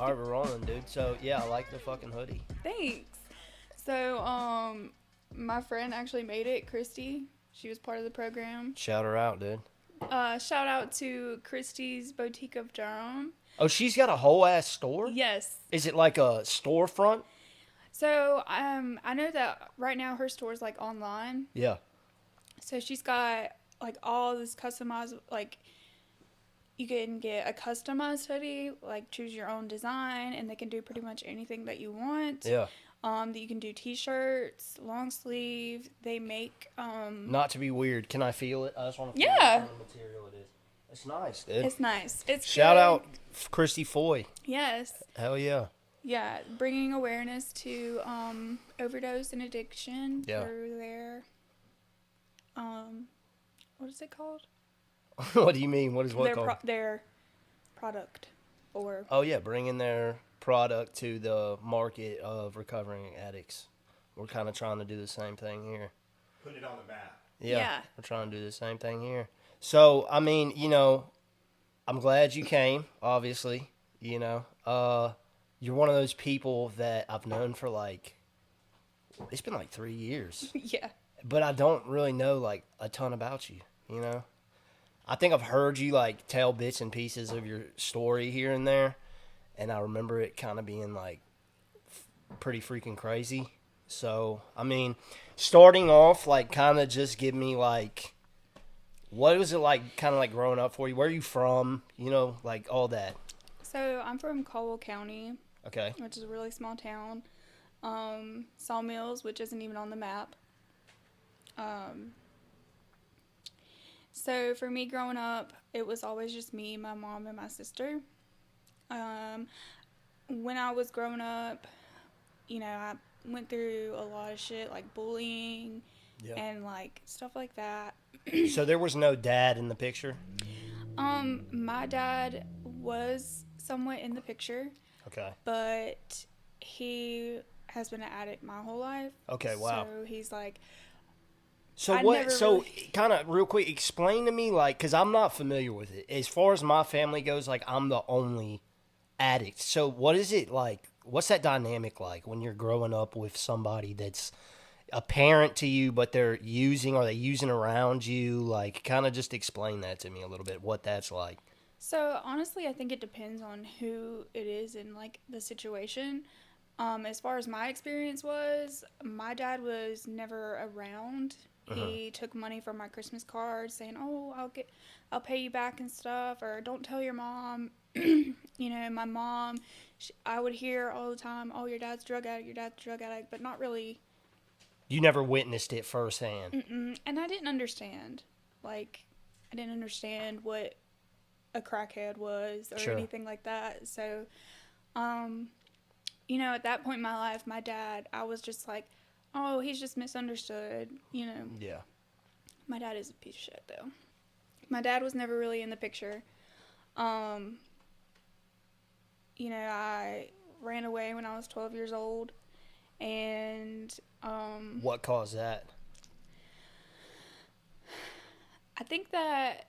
right, we're rolling, dude. So, yeah, I like the fucking hoodie. Thanks. So, my friend actually made it, Christy. She was part of the program. Shout her out, dude. Shout out to Christy's Boutique of Durham. Oh, she's got a whole ass store? Yes. Is it like a storefront? So, I know that right now her store's like online. Yeah. So she's got like all this customized, like you can get a customized hoodie, like choose your own design, and they can do pretty much anything that you want. Yeah. That you can do t-shirts, long sleeve. They make Not to be weird, can I feel it? I just want to feel Yeah. what kind of material it is. It's nice, dude. It's nice. It's Shout good. out Christy Foy. Yes. Hell yeah. Yeah, bringing awareness to overdose and addiction Yeah. through their what is it called? What do you mean? What is what called? Their product or Oh, yeah, bringing their product to the market of recovering addicts. We're kind of trying to do the same thing here. Put it on the map. Yeah. We're trying to do the same thing here. So, I mean, you know, I'm glad you came, obviously. You know, you're one of those people that I've known for like, it's been like 3 years. yeah. But I don't really know like a ton about you, you know? I think I've heard you like tell bits and pieces of your story here and there. And I remember it kind of being like pretty freaking crazy. So, I mean, starting off, like, kind of just give me, like, what was it like, kind of like growing up for you? Where are you from? You know, like, all that. So I'm from Caldwell County, Okay. which is a really small town. Sawmills, which isn't even on the map. So for me growing up, it was always just me, my mom, and my sister. When I was growing up, you know, I went through a lot of shit like bullying and like stuff like that. So there was no dad in the picture? My dad was somewhat in the picture. Okay. But he has been an addict my whole life. Okay, wow. So he's like, So I what, never so really- kind of real quick, explain to me, like, because I'm not familiar with it. As far as my family goes, like, I'm the only addict. So what is it like? What's that dynamic like when you're growing up with somebody that's a parent to you, but are they using around you? Like, kind of just explain that to me a little bit, what that's like. So honestly, I think it depends on who it is and like the situation. As far as my experience was, my dad was never around. He took money from my Christmas card saying, "Oh, I'll pay you back and stuff," or "Don't tell your mom." You know, my mom, I would hear all the time, "Oh, your dad's a drug addict," but not really. You never witnessed it firsthand. And I didn't understand. Like, I didn't understand what a crackhead was or Sure. anything like that. So, you know, at that point in my life, my dad, I was just like, oh, he's just misunderstood, you know. Yeah. My dad is a piece of shit, though. My dad was never really in the picture. You know, I ran away when I was 12 years old, and What caused that? I think that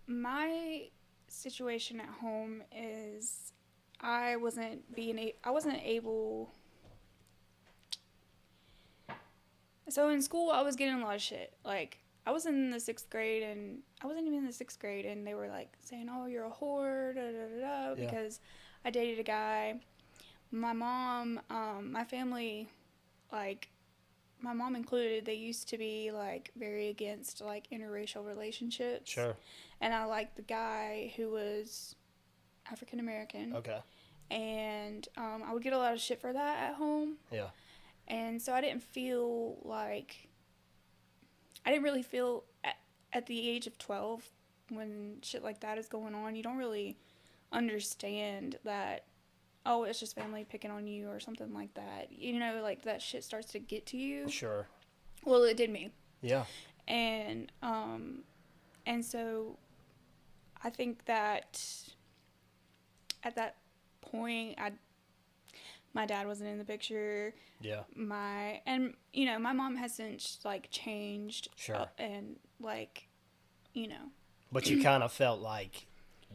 my situation at home is I wasn't able. So in school, I was getting a lot of shit. Like, I was in the 6th grade, and I wasn't even in the 6th grade, and they were like saying, "Oh, you're a whore," because I dated a guy. My mom, my family, like, my mom included, they used to be like very against like interracial relationships. Sure. And I liked the guy who was African American. Okay. And I would get a lot of shit for that at home. Yeah. And so I didn't really feel at the age of 12 when shit like that is going on, you don't really understand that, oh, it's just family picking on you or something like that. You know, like that shit starts to get to you. Sure. Well, it did me. Yeah. And so I think that at that point, my dad wasn't in the picture. Yeah. My mom has since like changed. Sure. And like, you know. But you kind of felt like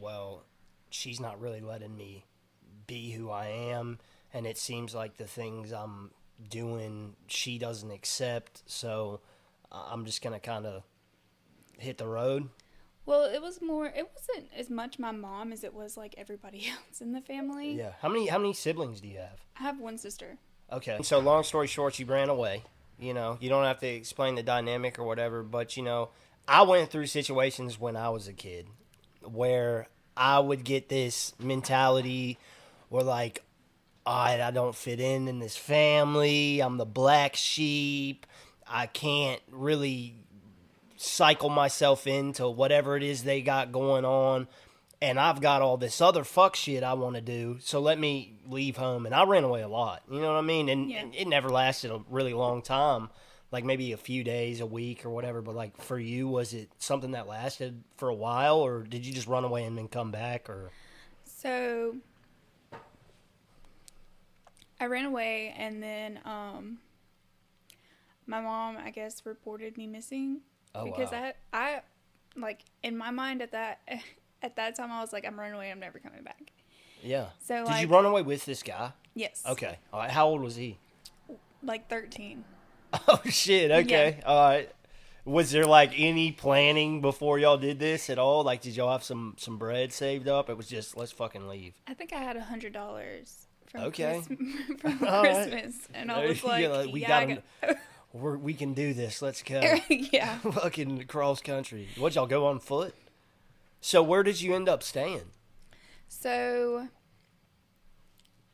well, she's not really letting me be who I am, and it seems like the things I'm doing she doesn't accept, so I'm just gonna kind of hit the road. Well, it wasn't as much my mom as it was like everybody else in the family. Yeah. How many siblings do you have? I have one sister. Okay. So long story short, you ran away. You know, you don't have to explain the dynamic or whatever, but you know, I went through situations when I was a kid where I would get this mentality where like, all right, I don't fit in this family. I'm the black sheep. I can't really cycle myself into whatever it is they got going on. And I've got all this other fuck shit I want to do. So let me leave home. And I ran away a lot. You know what I mean? And it never lasted a really long time. Like maybe a few days, a week or whatever. But like for you, was it something that lasted for a while? Or did you just run away and then come back? Or So I ran away, and then my mom, I guess, reported me missing. oh Because wow. I like, in my mind at that time, I was like, I'm running away, I'm never coming back. Yeah. So Did like, you run away with this guy? yes. Okay. All right. How old was he? Like 13. Oh shit. Okay. Yeah. All right. Was there like any planning before y'all did this at all? Like, did y'all have some bread saved up? It was just let's fucking leave. I think I had $100 from Okay. from All right. Christmas, and I was like, You're like, we yeah, got we can do this. Let's go. yeah. Fucking cross country. What y'all go on foot? So where did you end up staying? So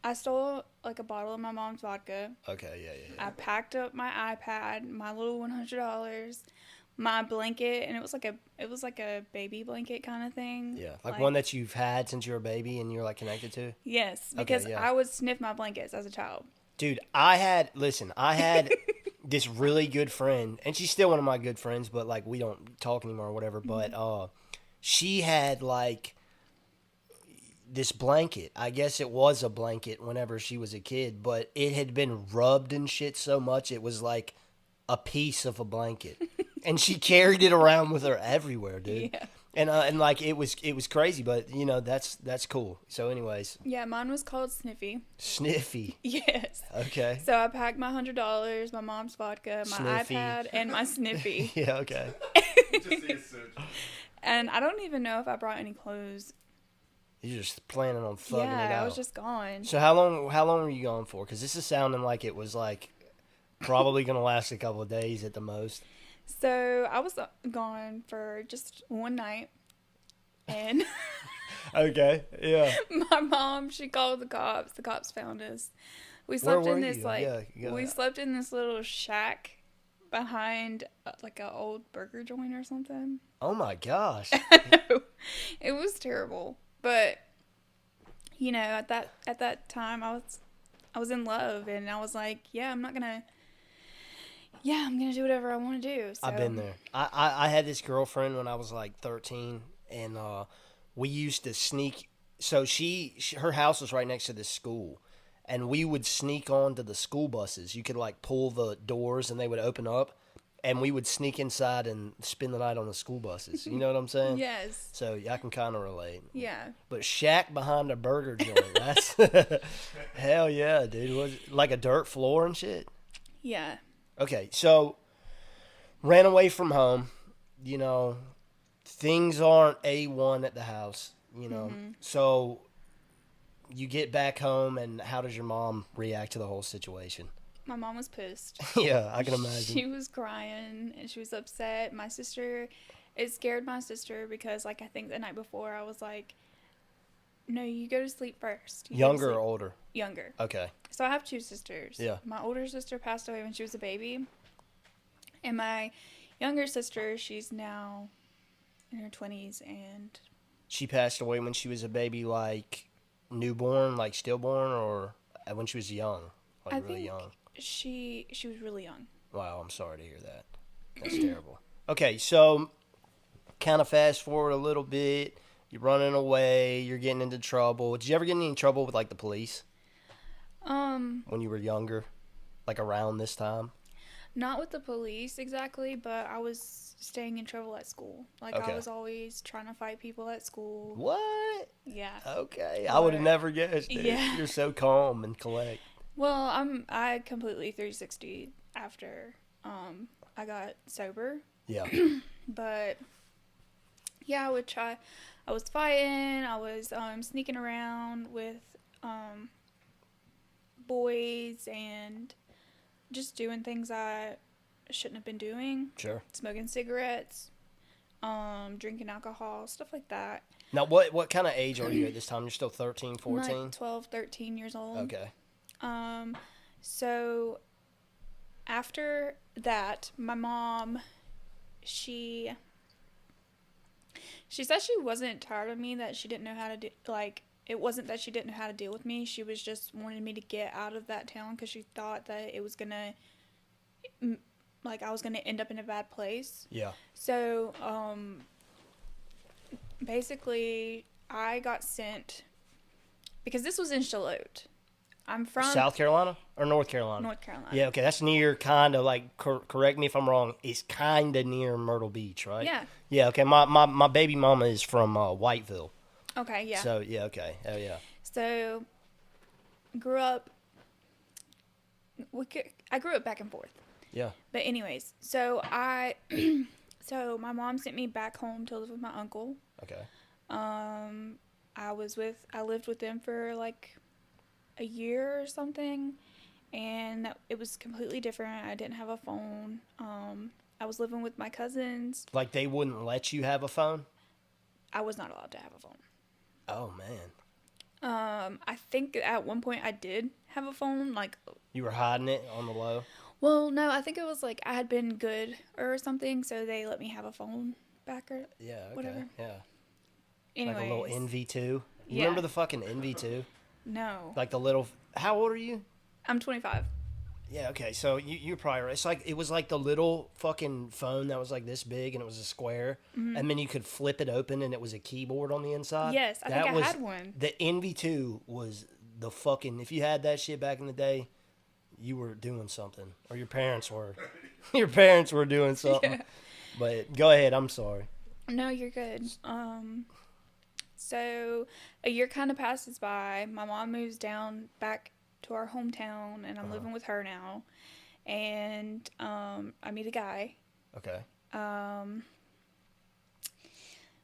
I stole like a bottle of my mom's vodka. Okay. Yeah. I packed up my iPad, my little $100, my blanket, and it was like a baby blanket kind of thing. Yeah. Like one that you've had since you were a baby and you're like connected to. Yes, Okay, because yeah. I would sniff my blankets as a child. Dude, I had this really good friend, and she's still one of my good friends, but like we don't talk anymore or whatever. But she had like this blanket. I guess it was a blanket whenever she was a kid, but it had been rubbed and shit so much it was like a piece of a blanket, and she carried it around with her everywhere, dude. Yeah. And like it was crazy, but you know that's cool. So, anyways, Yeah, mine was called Sniffy. Sniffy. Yes. Okay. So I packed my $100, my mom's vodka, my Sniffy. iPad, and my Sniffy. Yeah. Okay. And I don't even know if I brought any clothes. You're just planning on thugging it out. Yeah, I was just gone. So how long were you gone for? Because this is sounding like it was like probably gonna last a couple of days at the most. So I was gone for just one night, and Okay. Yeah. my mom, she called the cops. The cops found us. We Where slept were in this you? like Yeah, we slept in this little shack behind like an old burger joint or something. Oh my gosh. It was terrible, but you know, at that time I was in love, and I was like, I'm gonna do whatever I want to do. So. I've been there. I had this girlfriend when I was like 13, and we used to sneak. So her house was right next to this school, and we would sneak onto the school buses. You could like pull the doors, and they would open up, and we would sneak inside and spend the night on the school buses. You know what I'm saying? Yes. So I can kind of relate. Yeah. But shack behind a burger joint, that's hell yeah, dude. Was it like a dirt floor and shit? Yeah. Okay, so ran away from home. You know, things aren't A1 at the house, you know. Mm-hmm. So you get back home, and how does your mom react to the whole situation? My mom was pissed. Yeah, I can imagine. She was crying and she was upset. It scared my sister because, like, I think the night before I was like, no, you go to sleep first. Younger or older? Younger. Okay. So I have two sisters. Yeah. My older sister passed away when she was a baby. And my younger sister, she's now in her 20s, and... She passed away when she was a baby, like newborn, like stillborn, or when she was young? Like I really think young? She was really young. Wow, I'm sorry to hear that. That's terrible. Okay, so kind of fast forward a little bit. You're running away. You're getting into trouble. Did you ever get in any trouble with like the police when you were younger, like around this time? Not with the police exactly, but I was staying in trouble at school. Like, Okay. I was always trying to fight people at school. What? Yeah. Okay. I would have never guessed, dude. Yeah. You're so calm and collect. Well, I completely 360 after I got sober. Yeah. But yeah, I would try. I was fighting. I was sneaking around with boys and just doing things I shouldn't have been doing. Sure. Smoking cigarettes, drinking alcohol, stuff like that. Now, what kind of age are you at this time? You're still 13, 14? I'm like 12, 13 years old. Okay. So after that, my mom, she said she wasn't tired of me, that she didn't know how to do, like, it wasn't that she didn't know how to deal with me. She was just wanted me to get out of that town because she thought that it was going to, like, I was going to end up in a bad place. Yeah. So, basically, I got sent, because this was in Charlotte. I'm from South Carolina or North Carolina? North Carolina. Yeah, okay. That's near, kind of, like, correct me if I'm wrong, it's kind of near Myrtle Beach, right? Yeah. Yeah, okay. My baby mama is from Whiteville. Okay, yeah. So, yeah, okay. Oh, yeah. So, grew up, I grew up back and forth. Yeah. But anyways, so so my mom sent me back home to live with my uncle. Okay. I lived with them for like a year or something, and it was completely different. I didn't have a phone. I was living with my cousins. Like, they wouldn't let you have a phone? I was not allowed to have a phone. Oh, man. I think at one point I did have a phone, like... You were hiding it on the low? Well, no, I think it was like I had been good or something, so they let me have a phone back or Yeah, okay. whatever. Yeah. Anyways. Like a little NV2? You Yeah. remember the fucking NV2? No. Like the little... How old are you? I'm 25. Yeah, okay. So you're probably right. It's like, it was like the little fucking phone that was like this big and it was a square. Mm-hmm. And then you could flip it open and it was a keyboard on the inside. Yes, I think I had one. The NV2 was the fucking... If you had that shit back in the day, you were doing something. Or your parents were. Your parents were doing something. Yeah. But go ahead. I'm sorry. No, you're good. So a year kind of passes by. My mom moves down back to our hometown, and I'm living with her now. And I meet a guy. Okay.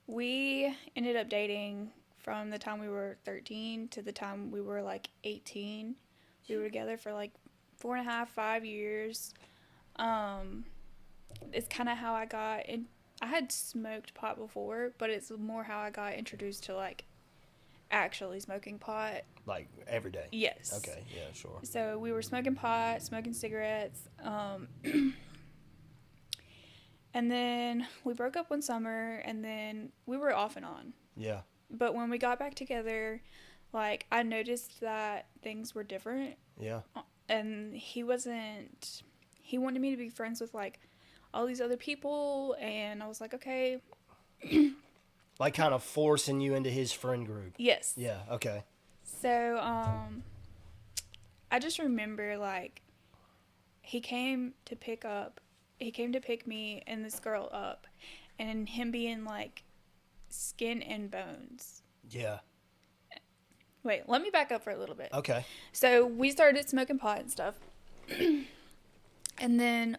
We ended up dating from the time we were 13 to the time we were like 18. We were together for like 4.5, 5 years. It's kind of how I got in. I had smoked pot before, but it's more how I got introduced to like actually smoking pot. Like every day? Yes. Okay, yeah, sure. So we were smoking pot, smoking cigarettes. And then we broke up one summer, and then we were off and on. Yeah. But when we got back together, like, I noticed that things were different. Yeah. And he wanted me to be friends with, like, all these other people, and I was like, okay. Like, kind of forcing you into his friend group. Yes. Yeah, okay. So, I just remember, like, he came to pick me and this girl up, and him being, like, skin and bones. Yeah. Wait, let me back up for a little bit. Okay. So we started smoking pot and stuff. And then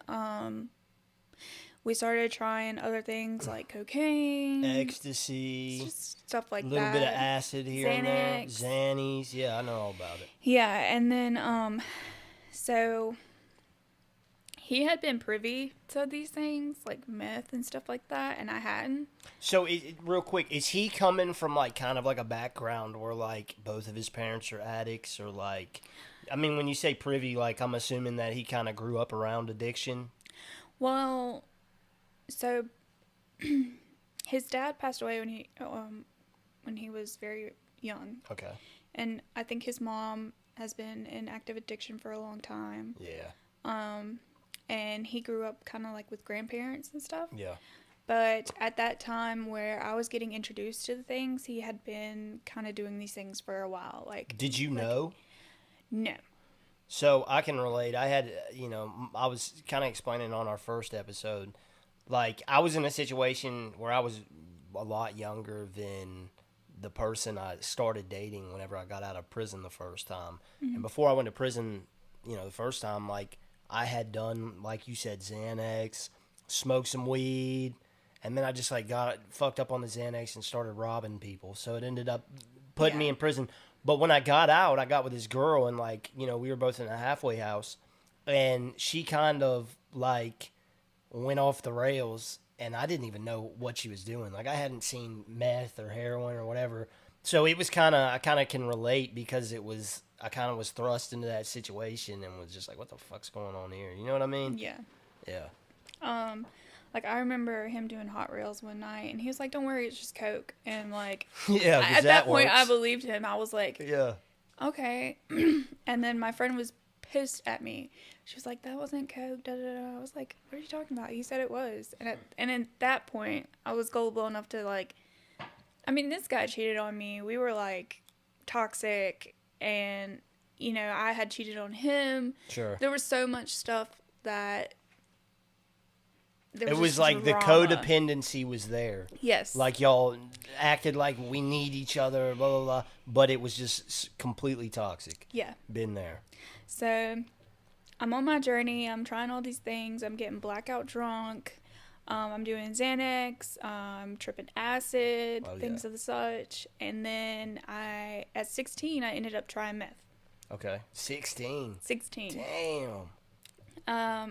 we started trying other things like cocaine. Ecstasy. Just stuff like that. A little bit of acid here and there. Xanax. Xannies. Yeah, I know all about it. Yeah, and then so he had been privy to these things, like meth and stuff like that, and I hadn't. So, real quick, is he coming from, like, kind of like a background where, like, both of his parents are addicts, or, like, I mean, when you say privy, like, I'm assuming that he kind of grew up around addiction? Well, so his dad passed away when he was very young. Okay. And I think his mom has been in active addiction for a long time. Yeah. And he grew up kind of like with grandparents and stuff. Yeah. But at that time where I was getting introduced to the things, he had been kind of doing these things for a while. Like, did you know? No. So I can relate. I had, I was kind of explaining on our first episode. Like, I was in a situation where I was a lot younger than the person I started dating whenever I got out of prison the first time. And before I went to prison, the first time, like, I had done, like you said, Xanax, smoked some weed, and then I just, like, got fucked up on the Xanax and started robbing people. So it ended up putting me in prison. But when I got out, I got with this girl, and, like, we were both in a halfway house, and she kind of, like, went off the rails, and I didn't even know what she was doing. Like, I hadn't seen meth or heroin or whatever. So it was I kind of can relate because I kind of was thrust into that situation and was just like, what the fuck's going on here? You know what I mean? Yeah. Yeah. Like, I remember him doing hot rails one night, and he was like, don't worry, it's just Coke. And, like, Yeah, at that point, works. I believed him. I was like, Yeah. okay. And then my friend was pissed at me. She was like, that wasn't Coke, da da da. I was like, what are you talking about? He said it was. And at that point, I was gullible enough to, like, I mean, this guy cheated on me. We were, like, toxic, and, I had cheated on him. Sure. There was so much stuff that it was like drama. The codependency was there. Yes. Like, y'all acted like we need each other, blah, blah, blah. But it was just completely toxic. Yeah. Been there. So, I'm on my journey. I'm trying all these things. I'm getting blackout drunk. I'm doing Xanax. I'm tripping acid, things of the such. And then at 16, I ended up trying meth. Okay. 16. 16. Damn.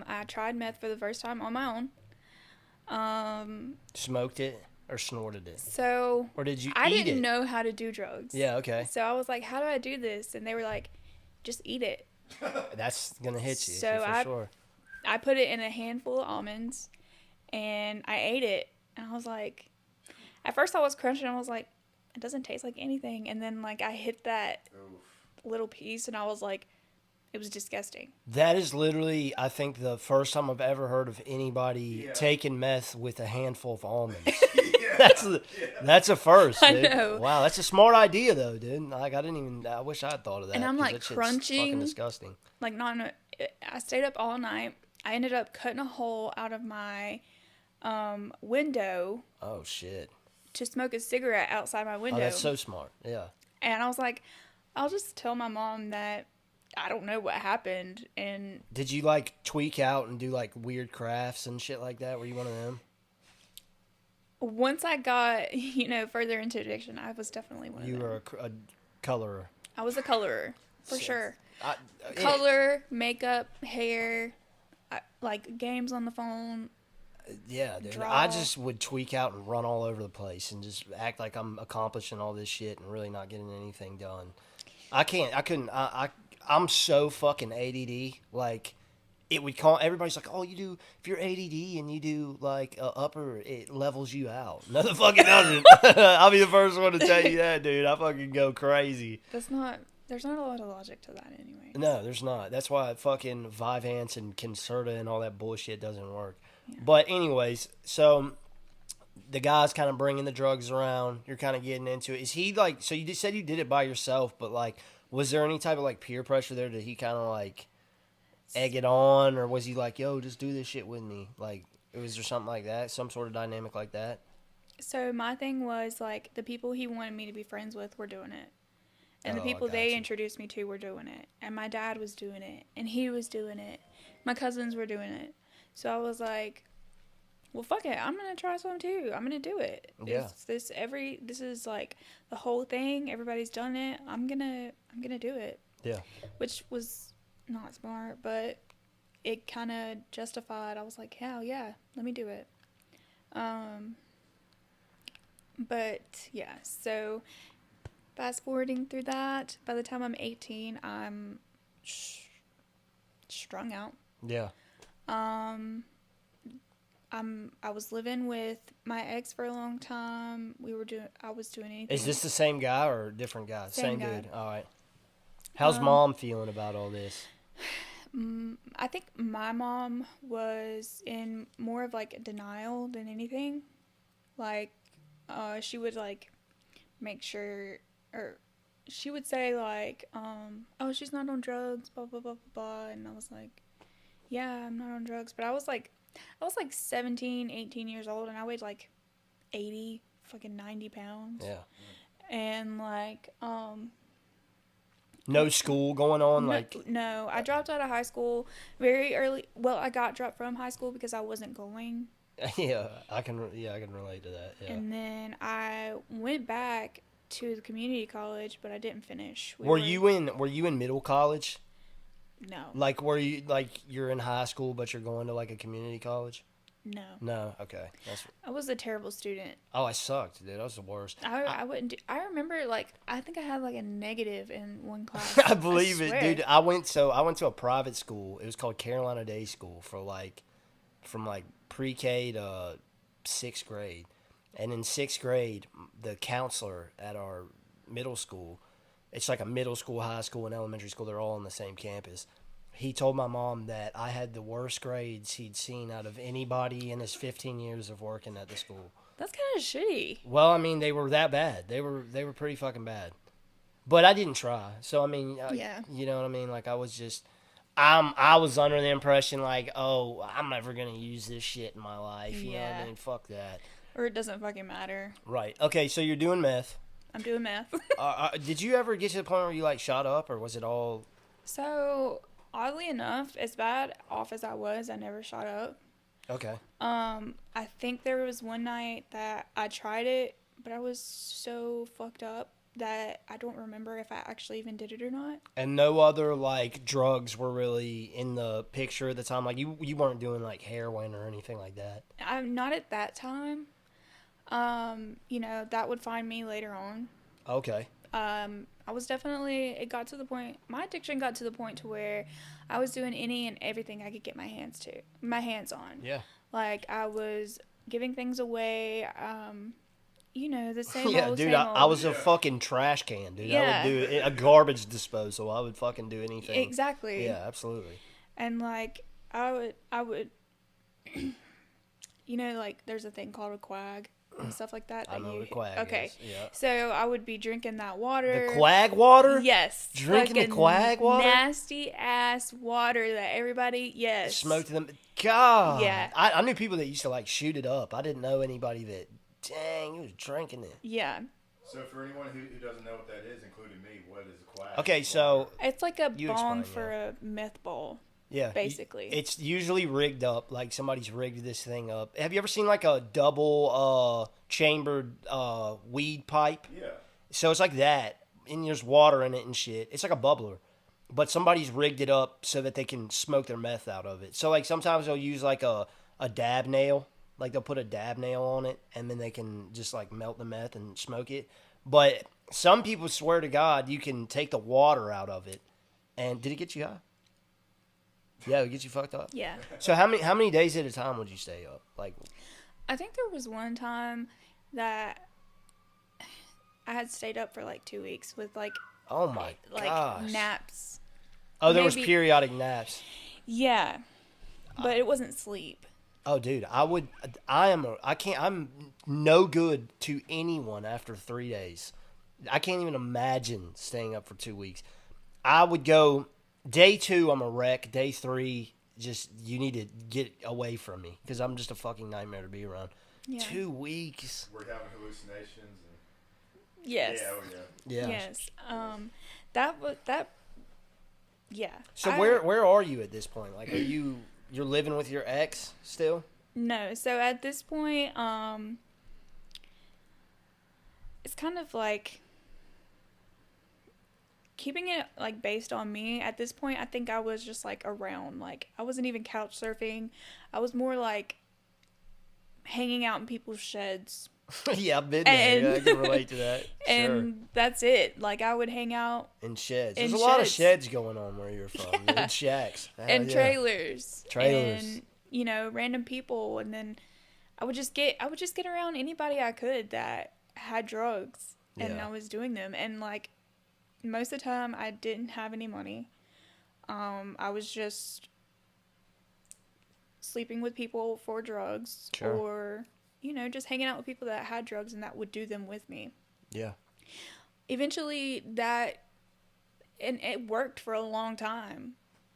I tried meth for the first time on my own. Smoked it or snorted it? So, or did you I eat didn't it? know how to do drugs. Yeah, okay. So I was like, how do I do this? And they were like, just eat it. That's going to hit you so for sure. I put it in a handful of almonds, and I ate it. And I was like, at first I was crunching. I was like, it doesn't taste like anything. And then, like, I hit that little piece, and I was like, it was disgusting. That is literally, I think, the first time I've ever heard of anybody taking meth with a handful of almonds. That's a first, dude. I know. Wow, that's a smart idea, though, dude. Like, I wish I had thought of that. And I'm, like, that shit's crunching. fucking disgusting. Like, I stayed up all night. I ended up cutting a hole out of my window. Oh, shit. To smoke a cigarette outside my window. Oh, that's so smart. Yeah. And I was like, I'll just tell my mom that I don't know what happened. And did you, like, tweak out and do, like, weird crafts and shit like that? Were you one of them? Once I got, further into addiction, I was definitely one of them. You were a colorer. I was a colorer, for sure. Yeah. Color, makeup, hair, like games on the phone. Yeah, dude. Draw. I just would tweak out and run all over the place and just act like I'm accomplishing all this shit and really not getting anything done. I'm so fucking ADD. Like, it would call, everybody's like, oh, if you're ADD and you do, like, upper, it levels you out. No, the fucking doesn't. I'll be the first one to tell you that, dude. I fucking go crazy. There's not a lot of logic to that anyway. No, there's not. That's why fucking Vyvanse and Concerta and all that bullshit doesn't work. Yeah. But anyways, so the guy's kind of bringing the drugs around. You're kind of getting into it. Is he like, so you just said you did it by yourself, but like, was there any type of like peer pressure there? Did he kind of like egg it on, or was he like, yo, just do this shit with me? Like, was there something like that? Some sort of dynamic like that? So my thing was like, the people he wanted me to be friends with were doing it. And the people they introduced me to were doing it. And my dad was doing it. And he was doing it. My cousins were doing it. So I was like, well, fuck it. I'm going to try some too. I'm going to do it. Yeah. This is like the whole thing. Everybody's done it. I'm going to do it. Yeah. Which was not smart, but it kind of justified. I was like, hell yeah, let me do it. But yeah, so fast forwarding through that, by the time I'm 18, I'm strung out. Yeah. I was living with my ex for a long time. I was doing anything. Is this the same guy or a different guy? Same guy. Dude. All right. How's mom feeling about all this? I think my mom was in more of like denial than anything. Like, she would like make sure, or she would say like, oh, she's not on drugs, blah blah blah blah blah, and I was like, yeah, I'm not on drugs, but I was like 17, 18 years old, and I weighed like 80, fucking 90 pounds. Yeah. And like, no school going on, no, I dropped out of high school very early. Well, I got dropped from high school because I wasn't going. Yeah, I can relate to that. Yeah. And then I went back to the community college, but I didn't finish. Were you in middle college? No. Like, were you you're in high school, but you're going to like a community college? No. No. Okay. I was a terrible student. Oh, I sucked, dude. I was the worst. I wouldn't do. I remember like I think I had like a negative in one class. I believe it, dude. I went to a private school. It was called Carolina Day School for from pre-K to 6th grade. And in 6th grade, the counselor at our middle school, it's like a middle school, high school, and elementary school. They're all on the same campus. He told my mom that I had the worst grades he'd seen out of anybody in his 15 years of working at the school. That's kind of shitty. Well, I mean, they were that bad. They were pretty fucking bad. But I didn't try. So, I mean, yeah. You know what I mean? Like, I was just... I was under the impression, like, oh, I'm never going to use this shit in my life. You know what I mean? Fuck that. Or it doesn't fucking matter. Right. Okay, so you're doing meth. I'm doing meth. Did you ever get to the point where you, like, shot up, or was it all... So, oddly enough, as bad off as I was, I never shot up. Okay. I think there was one night that I tried it, but I was so fucked up that I don't remember if I actually even did it or not. And no other, like, drugs were really in the picture at the time? Like, you weren't doing, like, heroin or anything like that? I'm not at that time. You know, that would find me later on. Okay. I was definitely, my addiction got to the point to where I was doing any and everything I could get my hands on. Yeah. Like, I was giving things away, you know, the same yeah, old, dude, same I was a fucking trash can, dude. Yeah. I would do a garbage disposal. I would fucking do anything. Exactly. Yeah, absolutely. And, like, I would, you know, like, there's a thing called a quag and stuff like that. I know the quag. Okay. Is. Yeah. So I would be drinking that water. The quag water? Yes. Drinking the quag water? Nasty ass water that everybody, yes. Smoked them. God. Yeah. I knew people that used to, like, shoot it up. I didn't know anybody that, dang, he was drinking it. Yeah. So for anyone who doesn't know what that is, including me, what is a quag? Okay, so... It's like a bong for a meth bowl. Yeah. Basically. It's usually rigged up, like somebody's rigged this thing up. Have you ever seen like a double chambered weed pipe? Yeah. So it's like that, and there's water in it and shit. It's like a bubbler. But somebody's rigged it up so that they can smoke their meth out of it. So like sometimes they'll use like a dab nail. Like they'll put a dab nail on it, and then they can just like melt the meth and smoke it. But some people swear to God you can take the water out of it. And did it get you high? Yeah, it gets you fucked up. Yeah. So how many days at a time would you stay up? Like, I think there was one time that I had stayed up for like 2 weeks with like, oh my gosh, naps. Oh, there was periodic naps. Yeah, but it wasn't sleep. Oh, dude, I'm no good to anyone after 3 days. I can't even imagine staying up for 2 weeks. I would go. Day 2, I'm a wreck. Day 3, just you need to get away from me because I'm just a fucking nightmare to be around. Yeah. 2 weeks. We're having hallucinations. Yes. Yeah, oh yeah. Yeah. Yes. Yeah. So where are you at this point? Like, you're living with your ex still? No. So at this point, it's kind of like keeping it like based on me. At this point, I think I was just like around. Like I wasn't even couch surfing. I was more like hanging out in people's sheds. Yeah, I've been there. Yeah, I can relate to that. And that's it. Like I would hang out in sheds. There's a lot of sheds going on where you're from. Yeah. In shacks. And trailers. And random people. And then I would just get around anybody I could that had drugs, and I was doing them. And like most of the time I didn't have any money. I was just sleeping with people for drugs. Sure. Or just hanging out with people that had drugs and that would do them with me. Yeah. eventually and it worked for a long time,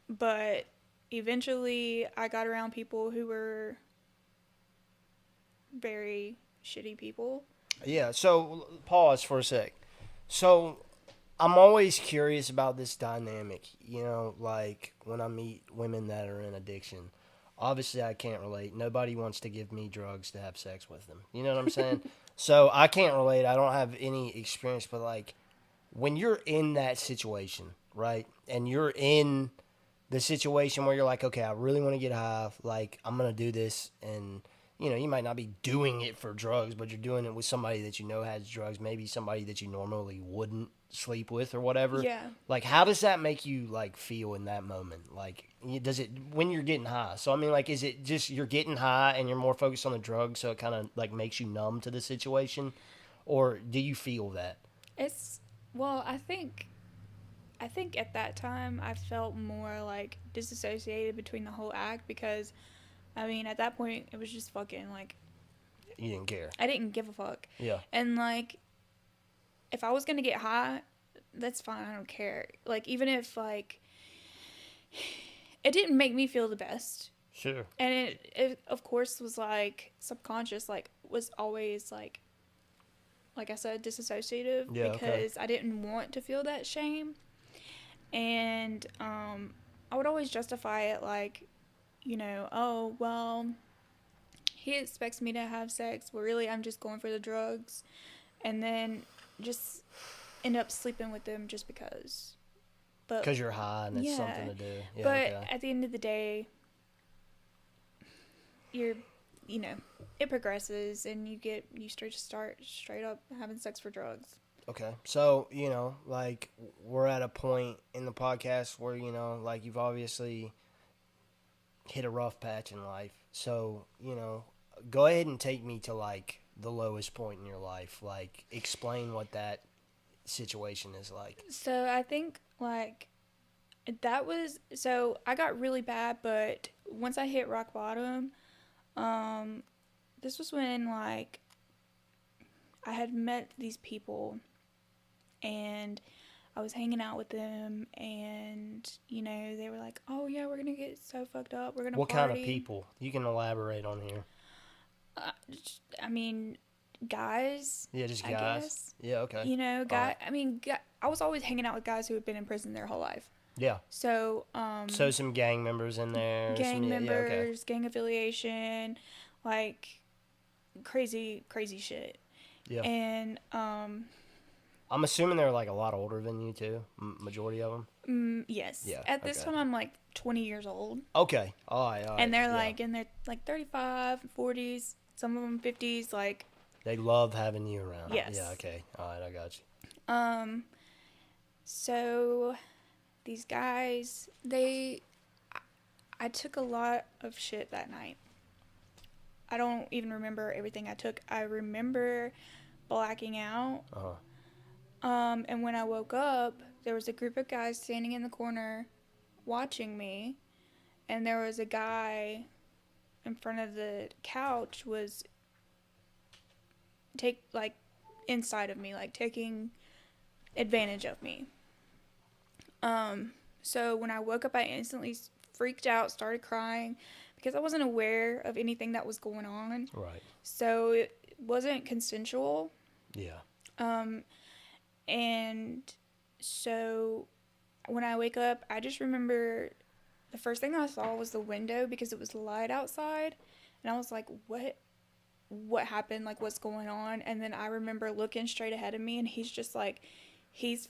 but eventually I got around people who were very shitty people. Yeah, so pause for a sec. So I'm always curious about this dynamic, like when I meet women that are in addiction. Obviously, I can't relate. Nobody wants to give me drugs to have sex with them. You know what I'm saying? So I can't relate. I don't have any experience, but like when you're in that situation, right? And you're in the situation where you're like, okay, I really want to get high. Like, I'm going to do this. And, you might not be doing it for drugs, but you're doing it with somebody that you know has drugs, maybe somebody that you normally wouldn't sleep with or whatever. Yeah. Like, how does that make you, like, feel in that moment? Like, does it, when you're getting high? So, I mean, like, is it just you're getting high and you're more focused on the drug, so it kind of, like, makes you numb to the situation? Or do you feel that? Well, I think at that time I felt more like disassociated between the whole act because, I mean, at that point it was just fucking like. You didn't care. I didn't give a fuck. Yeah. And like, if I was gonna get high, that's fine. I don't care. Like, even if like, it didn't make me feel the best. Sure. And it of course was like subconscious. Like, was always like I said, disassociative. Yeah, because I didn't want to feel that shame. And I would always justify it like, oh, well, he expects me to have sex, but really I'm just going for the drugs. And then just end up sleeping with them just because. Because you're high and it's something to do. Yeah, but at the end of the day, it progresses and you start straight up having sex for drugs. Okay. So, like, we're at a point in the podcast where, like, you've obviously hit a rough patch in life. So, go ahead and take me to, like, the lowest point in your life. Like, explain what that situation is like. So, I think, like, so I got really bad, but once I hit rock bottom, this was when, like, I had met these people and I was hanging out with them and, they were like, oh yeah, we're going to get so fucked up. We're going to party. What kind of people? You can elaborate on here. I mean, guys. Yeah, just guys. I guess. Yeah, okay. I was always hanging out with guys who had been in prison their whole life. Yeah. So, so some gang members in there. Gang affiliation, like crazy shit. Yeah. And I'm assuming they're like a lot older than you too. Majority of them. Yes. Yeah. At this time, I'm like 20 years old. Okay. All right. And they're like in their like 35, 40s, some of them 50s. Like, they love having you around. Yes. Yeah. Okay. All right. I got you. So these guys, I took a lot of shit that night. I don't even remember everything I took. I remember blacking out. Uh-huh. And when I woke up, there was a group of guys standing in the corner watching me. And there was a guy in front of the couch was inside of me, like taking advantage of me. So when I woke up, I instantly freaked out, started crying because I wasn't aware of anything that was going on. Right. So it wasn't consensual. Yeah. And so when I wake up, I just remember the first thing I saw was the window because it was light outside. And I was like, what happened? Like, what's going on? And then I remember looking straight ahead of me and he's just like, he's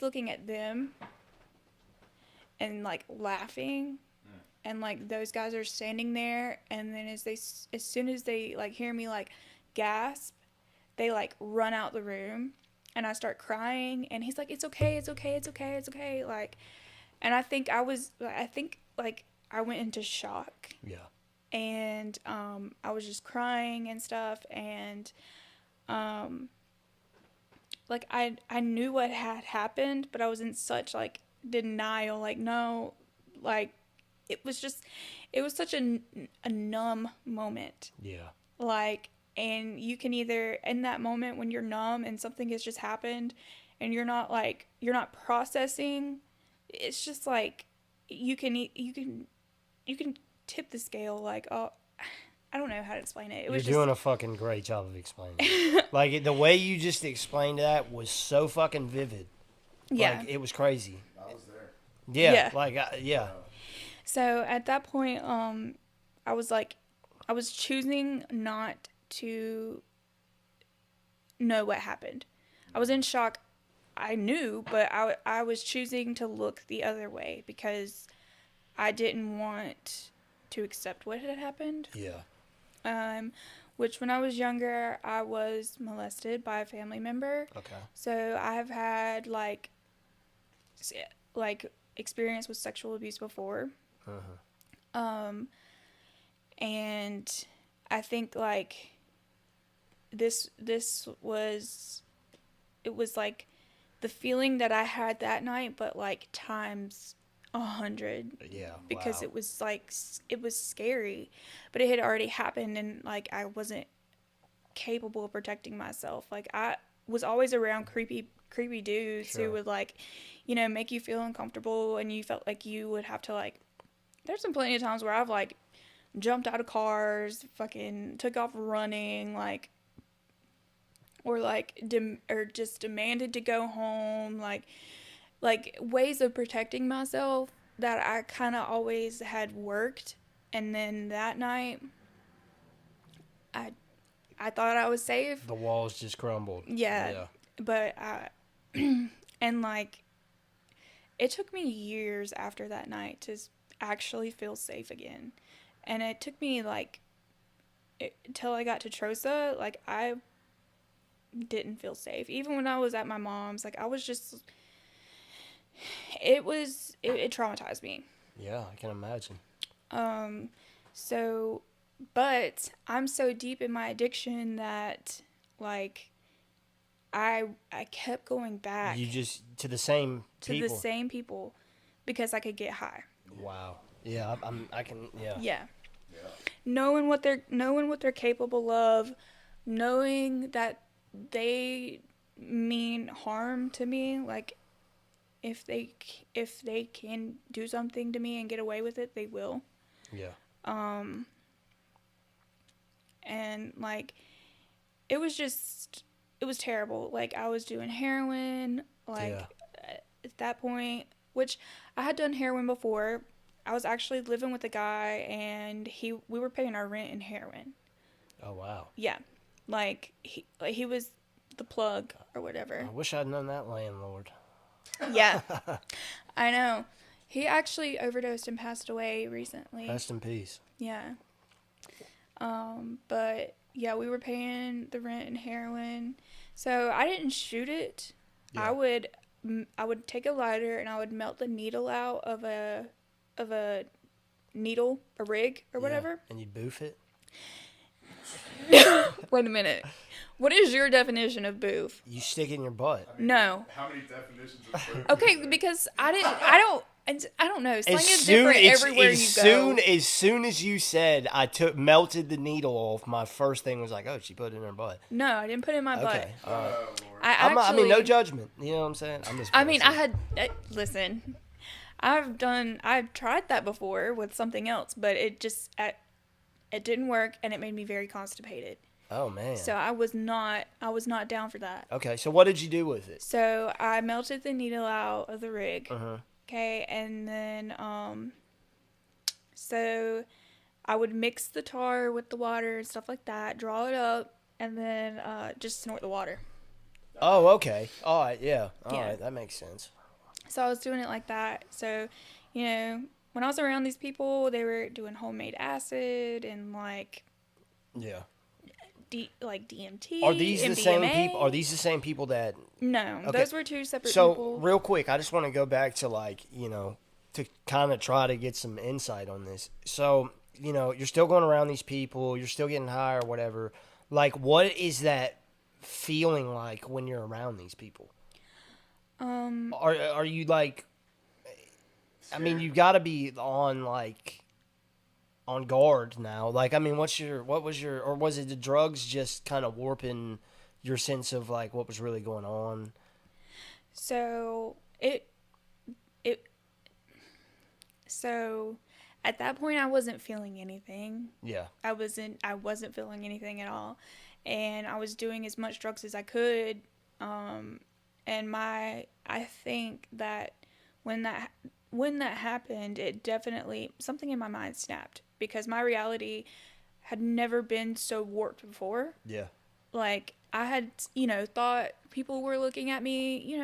looking at them and like laughing. And like those guys are standing there. And then as soon as they like hear me like gasp, they like run out the room. And I start crying, and he's like, it's okay, it's okay, it's okay, it's okay. Like, and I think I went into shock. Yeah. And I was just crying and stuff, and like I knew what had happened, but I was in such like denial, like no, like it was such a numb moment. Yeah. Like. And you can either, in that moment when you're numb and something has just happened and you're not processing, it's just like you can tip the scale like, oh, I don't know how to explain it. You're doing a fucking great job of explaining it. Like, the way you just explained that was so fucking vivid. Yeah. Like, it was crazy. I was there. Yeah. Yeah. So at that point, I was choosing not to know what happened. I was in shock. I knew, but I was choosing to look the other way because I didn't want to accept what had happened. Yeah. Which when I was younger, I was molested by a family member. Okay. So I have had like experience with sexual abuse before. And I think like this was like the feeling that I had that night, but like times 100. Yeah. Because wow. it was like, it was scary, but it had already happened, and like I wasn't capable of protecting myself. Like I was always around creepy dudes who would like, you know, make you feel uncomfortable, and you felt like you would have to like, there's been plenty of times where I've like jumped out of cars, fucking took off running, like, or like or just demanded to go home, like ways of protecting myself that I kind of always had worked. And then that night, I thought I was safe. The walls just crumbled. Yeah. But and like, it took me years after that night to actually feel safe again. And it took me like, till I got to Trosa, like I didn't feel safe. Even when I was at my mom's, like I was just, it traumatized me. Yeah, I can imagine. So, but I'm so deep in my addiction that like I kept going back. You just to the same people because I could get high. Wow. Yeah, I can. Yeah. Yeah. Knowing what they're capable of, knowing that they mean harm to me, like if they can do something to me and get away with it, they will. Yeah. And like it was terrible. Like I was doing heroin, like at that point, which I had done heroin before. I was actually living with a guy, and we were paying our rent in heroin. Oh wow. Yeah, like he was the plug or whatever. I wish I'd known that landlord. Yeah, I know. He actually overdosed and passed away recently. Rest in peace. Yeah. But yeah, we were paying the rent and heroin, so I didn't shoot it. Yeah. I would take a lighter and I would melt the needle out of a needle, a rig or whatever. And you'd boof it? Wait a minute. What is your definition of boof? You stick it in your butt. I mean, no. How many definitions of boof? Okay, because I don't know. Slang is different everywhere you go. As soon as you said melted the needle off, my first thing was like, oh, she put it in her butt. No, I didn't put it in my butt. Okay. All right. Lord. I mean, no judgment. You know what I'm saying? Listen, I've tried that before with something else, but it didn't work, and it made me very constipated. Oh man. So I was not down for that. Okay, so what did you do with it? So I melted the needle out of the rig. Uh-huh. Okay, and then so I would mix the tar with the water and stuff like that, draw it up, and then just snort the water. Oh, okay. All right, yeah. All right, that makes sense. So I was doing it like that. So, you know, when I was around these people, they were doing homemade acid and like DMT. Are these MDMA. the same people? Are these the same people that? No, okay. Those were two separate people. people. So real quick, I just want to go back to like, you know, to kind of try to get some insight on this. So, you know, you're still going around these people, you're still getting high or whatever. Like, what is that feeling like when you're around these people? Are you like? I mean, you got to be on guard now. Like, I mean, or was it the drugs just kind of warping your sense of like what was really going on? So so at that point I wasn't feeling anything. Yeah. I wasn't feeling anything at all. And I was doing as much drugs as I could. And I think that when that happened, it definitely, something in my mind snapped, because my reality had never been so warped before. Yeah. Like, I had, thought people were looking at me,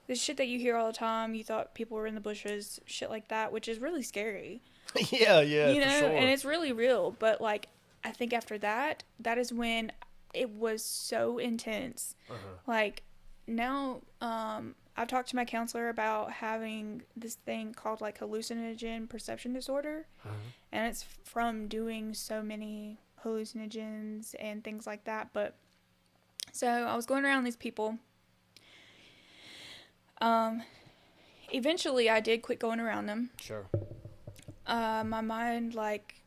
the shit that you hear all the time. You thought people were in the bushes, shit like that, which is really scary. yeah, For sure. And it's really real. But, like, I think after that is when it was so intense. Like, now, I've talked to my counselor about having this thing called, like, hallucinogen perception disorder. And it's from doing so many hallucinogens and things like that. But, so, I was going around these people. Eventually, I did quit going around them. Sure. My mind, like,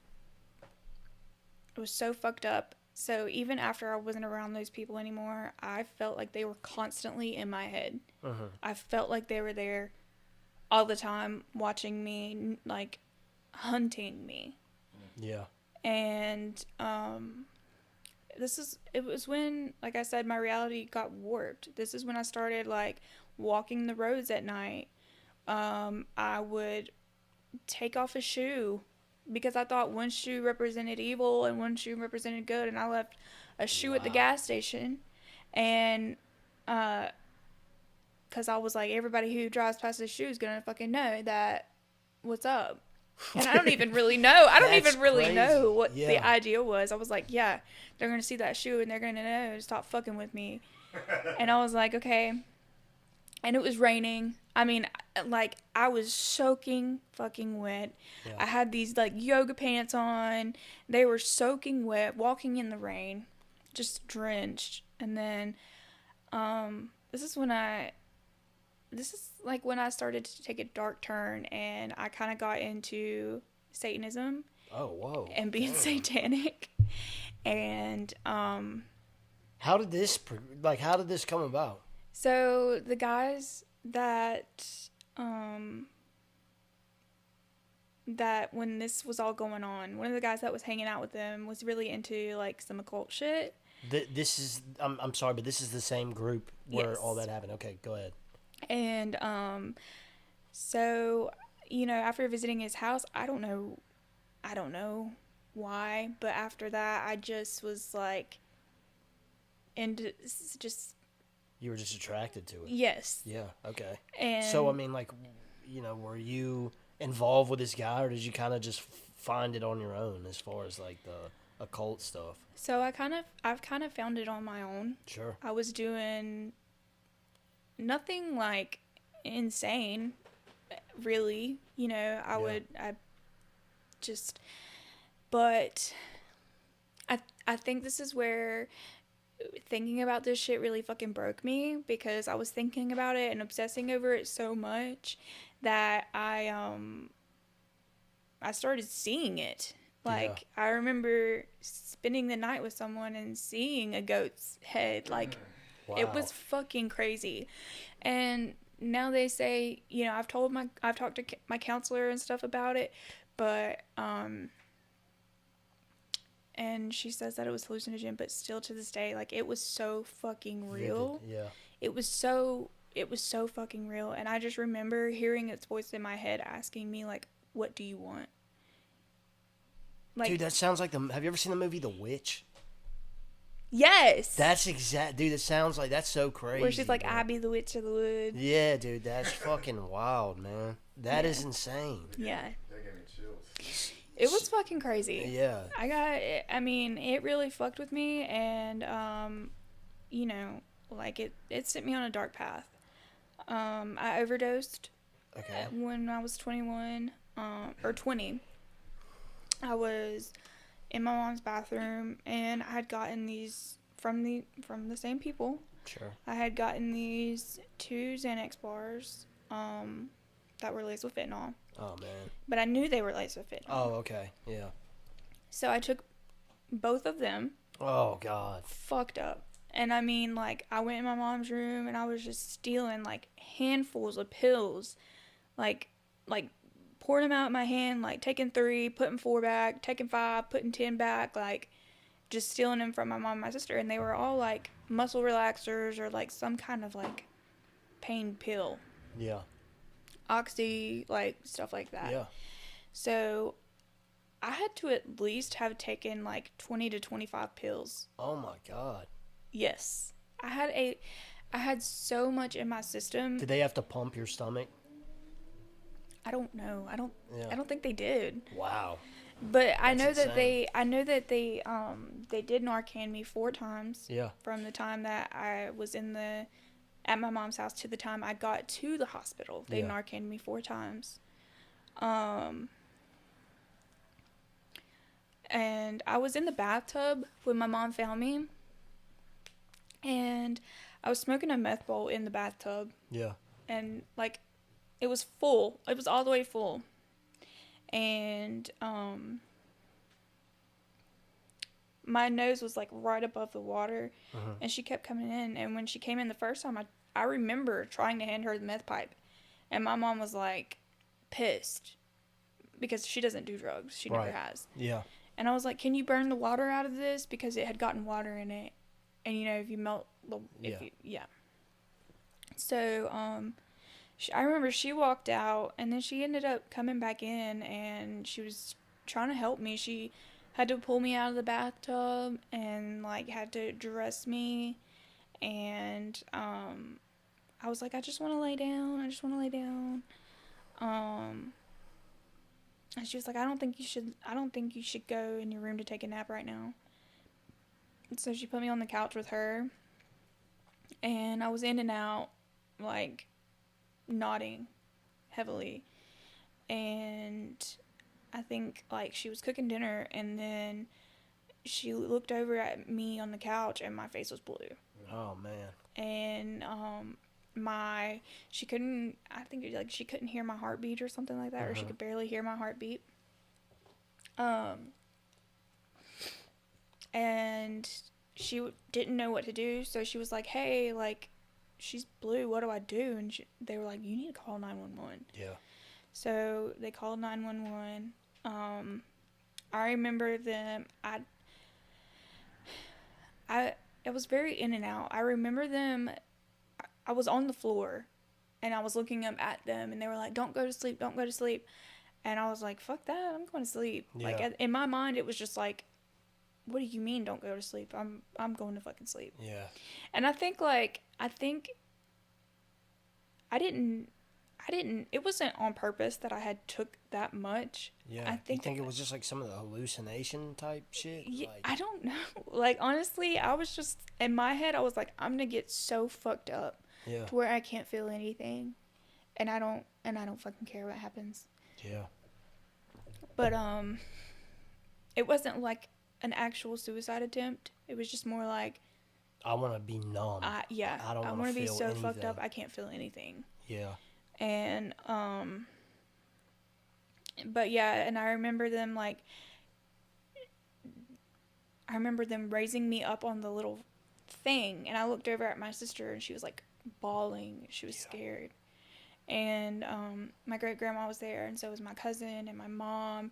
was so fucked up. So even after I wasn't around those people anymore, I felt like they were constantly in my head. I felt like they were there all the time, watching me, like, hunting me. Yeah. And it was when, like I said, my reality got warped. This is when I started, like, walking the roads at night. I would take off a shoe because I thought one shoe represented evil and one shoe represented good, and I left a shoe at the gas station, and because I was like, everybody who drives past this shoe is gonna fucking know that what's up. And I don't even really know. I don't even really know what the idea was. I was like, yeah, they're gonna see that shoe and they're gonna know to stop fucking with me. And I was like, okay. And it was raining. I mean, like, I was soaking fucking wet. Yeah. I had these, like, yoga pants on. They were soaking wet, walking in the rain, just drenched. And then, this is like when I started to take a dark turn, and I kind of got into Satanism. Oh, whoa. And being satanic. And, how did this come about? So the guys that when this was all going on, one of the guys that was hanging out with them was really into, like, some occult shit. This is, I'm sorry, but this is the same group where all that happened. Okay, go ahead. And so, after visiting his house, I don't know why, but after that, I just was like, into just. You were just attracted to it. Yes. Yeah. Okay. And so, I mean, like, were you involved with this guy, or did you kind of just find it on your own as far as, like, the occult stuff? So I've kind of found it on my own. Sure. I was doing nothing, like, insane, really. But I think this is where thinking about this shit really fucking broke me, because I was thinking about it and obsessing over it so much that I started seeing it. Like, I remember spending the night with someone and seeing a goat's head. Like, It was fucking crazy. And now they say, I've talked to my counselor and stuff about it, but and she says that it was hallucinogen, but still to this day, like, it was so fucking real. Vivid. Yeah. It was so fucking real. And I just remember hearing its voice in my head asking me, like, what do you want? Like, dude, that sounds like have you ever seen the movie The Witch? Yes. That's dude, it sounds like, that's so crazy. Where she's like, man. I be the witch of the wood. Yeah, dude, that's fucking wild, man. That is insane. Yeah. That gave me chills. It was fucking crazy. Yeah. It really fucked with me, and, like, it sent me on a dark path. I overdosed. Okay. When I was 21, or 20. I was in my mom's bathroom, and I had gotten these from the same people. Sure. I had gotten these 2 Xanax bars, that were laced with fentanyl. Oh, man. But I knew they were laced with fentanyl. Oh, okay. Yeah. So I took both of them. Oh, God. Fucked up. And I mean, like, I went in my mom's room and I was just stealing, like, handfuls of pills. Like, pouring them out in my hand, like, taking 3, putting 4 back, taking 5, putting 10 back, like, just stealing them from my mom and my sister. And they were all, like, muscle relaxers or, like, some kind of, like, pain pill. Yeah. Oxy, like, stuff like that. Yeah. So I had to at least have taken, like, 20 to 25 pills. Oh, my God. Yes. I had so much in my system. Did they have to pump your stomach? I don't know. I don't think they did. Wow. But I know insane. that they did Narcan me 4 times. Yeah. From the time that I was at my mom's house to the time I got to the hospital. They Narcan me 4 times. And I was in the bathtub when my mom found me. And I was smoking a meth bowl in the bathtub. Yeah. And, like, it was full. It was all the way full. And, my nose was, like, right above the water. And she kept coming in. And when she came in the first time, I remember trying to hand her the meth pipe. And my mom was, like, pissed. Because she doesn't do drugs. She never has. Yeah. And I was like, can you burn the water out of this? Because it had gotten water in it. And, you know, if you melt the... So, I remember she walked out, and then she ended up coming back in, and she was trying to help me. She had to pull me out of the bathtub, and, like, had to dress me, and, I was like, I just want to lay down. And she was like, I don't think you should go in your room to take a nap right now. So she put me on the couch with her, and I was in and out, like, nodding heavily. And I think, like, she was cooking dinner, and then she looked over at me on the couch, and my face was blue. Oh, man. And, she couldn't hear my heartbeat or something like that, or she could barely hear my heartbeat. And she didn't know what to do, so she was like, hey, like, she's blue, what do I do? And they were like, you need to call 911. Yeah. So they called 911. I remember them, it was very in and out. I remember them, I was on the floor, and I was looking up at them, and they were like, don't go to sleep. And I was like, fuck that, I'm going to sleep. Yeah. Like, in my mind, it was just like, what do you mean don't go to sleep? I'm going to fucking sleep. Yeah. And I think I didn't, it wasn't on purpose that I had took that much. Yeah. I think it was just like some of the hallucination type shit? Yeah, like, I don't know. Like, honestly, I was just, in my head, I was like, I'm going to get so fucked up to where I can't feel anything. And I don't fucking care what happens. Yeah. But, it wasn't like an actual suicide attempt. It was just more like, I want to be numb. I don't want to be so fucked up I can't feel anything. Yeah. And but yeah, and I remember them raising me up on the little thing, and I looked over at my sister, and she was like bawling. She was scared. And my great grandma was there, and so was my cousin and my mom.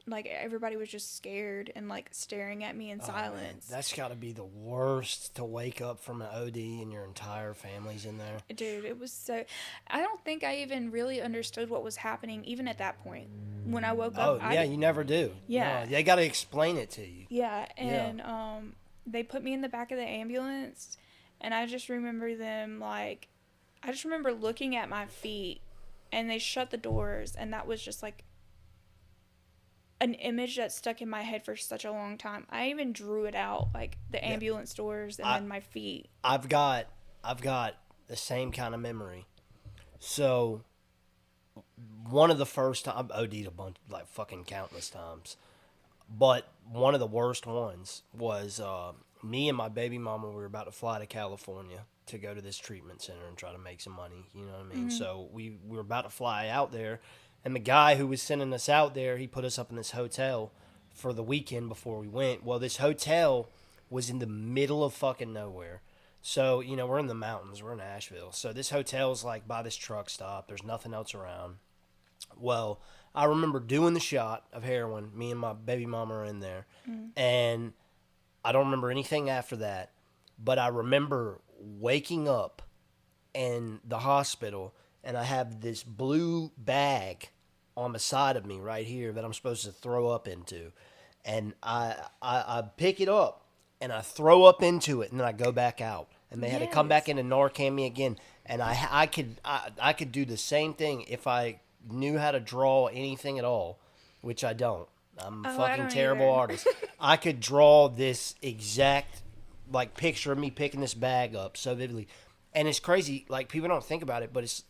Like, everybody was just scared and, like, staring at me in silence. Man, that's got to be the worst, to wake up from an OD and your entire family's in there. Dude, it was so... I don't think I even really understood what was happening, even at that point. When I woke up... you never do. Yeah. No, they got to explain it to you. Yeah, and they put me in the back of the ambulance, and I just remember them, like... I just remember looking at my feet, and they shut the doors, and that was just, like... an image that stuck in my head for such a long time. I even drew it out, like the ambulance doors and then my feet. I've got the same kind of memory. So, one of the first times, I've OD'd a bunch, like fucking countless times, but one of the worst ones was me and my baby mama. We were about to fly to California to go to this treatment center and try to make some money. You know what I mean? Mm-hmm. So we were about to fly out there. And the guy who was sending us out there, he put us up in this hotel for the weekend before we went. Well, this hotel was in the middle of fucking nowhere. So, you know, we're in the mountains. We're in Asheville. So this hotel's like by this truck stop. There's nothing else around. Well, I remember doing the shot of heroin. Me and my baby mama are in there. And I don't remember anything after that. But I remember waking up in the hospital, and I have this blue bag on the side of me right here that I'm supposed to throw up into. And I pick it up, and I throw up into it, and then I go back out. And they had to come back in and Narcan me again. And I could do the same thing if I knew how to draw anything at all, which I don't. I'm a fucking terrible artist. I could draw this exact like picture of me picking this bag up so vividly. And it's crazy, like people don't think about it, but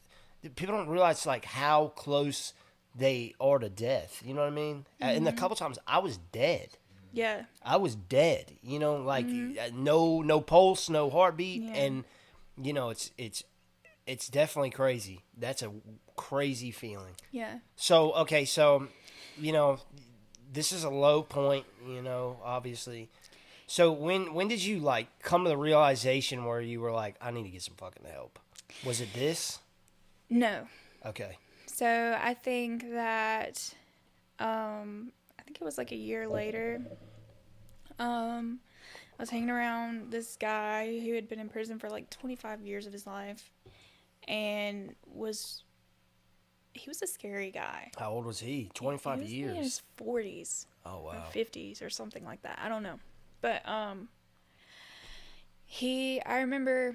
people don't realize like how close they are to death. You know what I mean? And a couple times I was dead. Yeah. I was dead. You know, like no pulse, no heartbeat, and you know it's definitely crazy. That's a crazy feeling. Yeah. So okay, so you know, this is a low point. You know, obviously. So when did you like come to the realization where you were like, I need to get some fucking help? Was it this? No. Okay. So I think that, I think it was like a year later. I was hanging around this guy who had been in prison for like 25 years of his life, and he was a scary guy. How old was he? 25 he years. was in his 40s. Oh wow. Or 50s or something like that. I don't know. But I remember,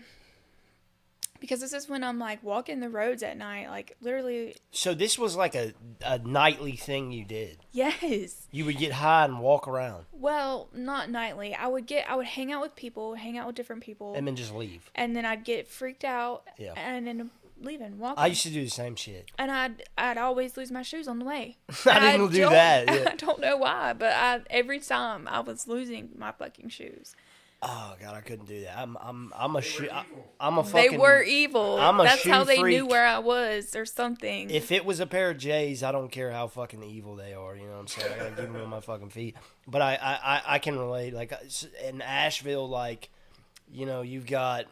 because this is when I'm like walking the roads at night, like literally. So this was like a nightly thing you did. Yes. You would get high and walk around. Well, not nightly. I would hang out with people, hang out with different people, And then just leave. and then I'd get freaked out, Yeah. and then leaving, walking. I used to do the same shit. And I'd always lose my shoes on the way. I didn't do that. Yeah. I don't know why, but every time I was losing my fucking shoes. Oh god, I couldn't do that. I'm a fucking. They were evil. I'm a That's shoe how they freak. knew where I was or something. If it was a pair of J's, I don't care how fucking evil they are. You know what I'm saying? I gotta give them on my fucking feet. But I can relate. Like in Asheville, like you know, you've got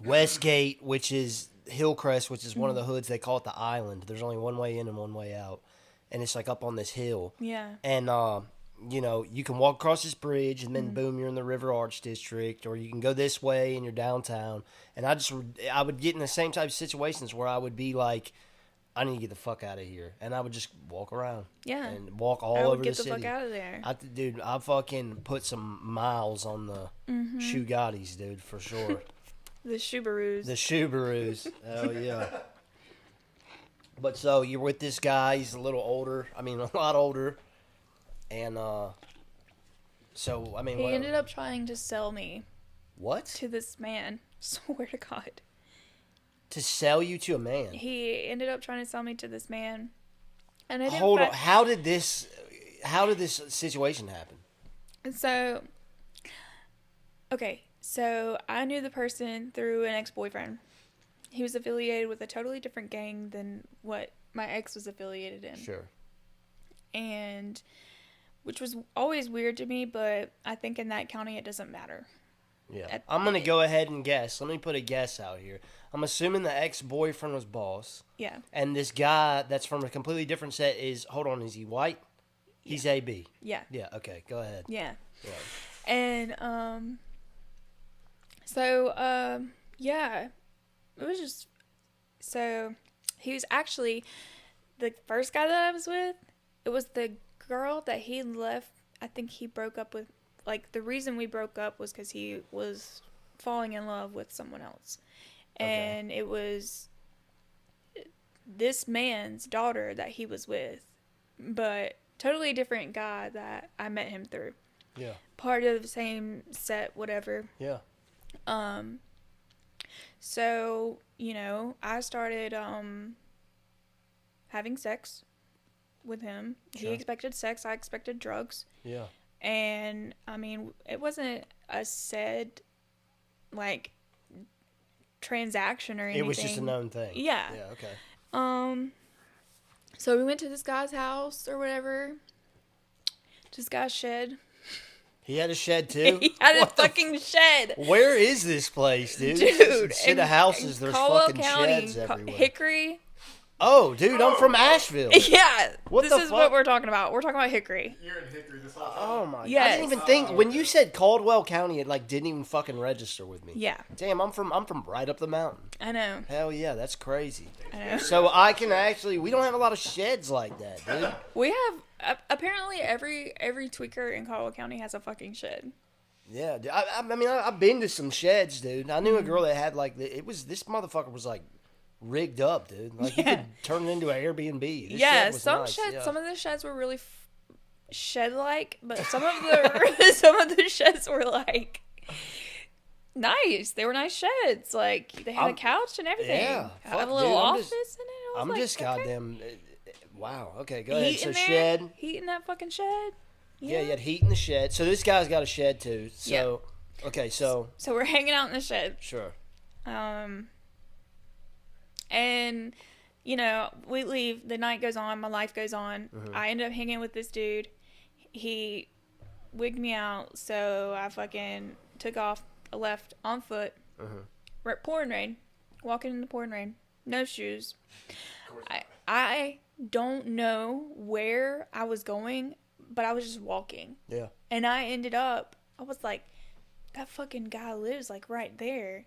Westgate, which is Hillcrest, which is one of the hoods. They call it the Island. There's only one way in and one way out, and it's like up on this hill. Yeah. And you know, you can walk across this bridge, and then boom, you're in the River Arch District, or you can go this way and you're downtown. And I would get in the same type of situations where I would be like, I need to get the fuck out of here, and I would just walk around. Yeah. And walk all I over would get the the city. fuck out of there. Dude, I fucking put some miles on the shoe Gottis, dude, for sure. The Subarus. The Subarus. Oh, yeah. But so you're with this guy. He's a little older. I mean, a lot older. And so, I mean, He ended up trying to sell me what? to this man. Swear to God. To sell you to a man? He ended up trying to sell me to this man. And I didn't Hold on. How did this situation happen? So, okay. So, I knew the person through an ex-boyfriend. He was affiliated with a totally different gang than what my ex was affiliated in. Sure. And, which was always weird to me, but I think in that county it doesn't matter. Yeah. I'm going to go ahead and guess. Let me put a guess out here. I'm assuming the ex-boyfriend was boss. Yeah. And this guy that's from a completely different set is, hold on, is he white? He's AB. Yeah. Yeah, okay, go ahead. Yeah. Yeah. And, so, yeah, it was just, so, he was actually, the first guy that I was with, it was the girl that he left, I think he broke up with, like, the reason we broke up was because he was falling in love with someone else. Okay. And it was this man's daughter that he was with, but totally different guy that I met him through. Yeah. Part of the same set, whatever. Yeah. So, you know, I started having sex with him. Sure. He expected sex, I expected drugs. Yeah. And I mean, it wasn't a said like transaction or anything. It was just a known thing. Yeah. Yeah, okay. So we went to this guy's house or whatever. This guy's shed. He had a shed too? He had a What the fucking shed. Where is this place, dude? Dude, Instead of houses, there's Caldwell fucking County, sheds everywhere. Hickory. Oh, dude, I'm from Asheville. Yeah, What this the is fuck? what we're talking about. We're talking about Hickory. You're in Hickory this whole time. Oh my! Yes. I didn't even think when you said Caldwell County, it like didn't even fucking register with me. Yeah, Damn, I'm from right up the mountain. I know. Hell yeah, that's crazy. I know. So I can actually, we don't have a lot of sheds like that, dude. We have apparently every tweaker in Caldwell County has a fucking shed. Yeah, dude. I mean, I've been to some sheds, dude. I knew a girl that had like this motherfucker was like rigged up, dude. Like you could turn it into an Airbnb. This Yeah, shed was some nice, sheds. yeah. Some of the sheds were really shed-like, but some of the some of the sheds were like nice. They were nice sheds. Like they had a couch and everything. Yeah, had fuck, a little dude, office in it. I was I'm like, just okay. goddamn. Wow. Okay, go ahead. Heat So in there, shed. heat in that fucking shed. Yeah, you had heat in the shed. So this guy's got a shed too. So okay, so So we're hanging out in the shed. sure. And you know, we leave. The night goes on. My life goes on. I end up hanging with this dude. He wigged me out, so I fucking took off, left on foot. Pouring rain, walking in the pouring rain, no shoes. I don't know where I was going, but I was just walking. Yeah. And I ended up, I was like, that fucking guy lives like right there.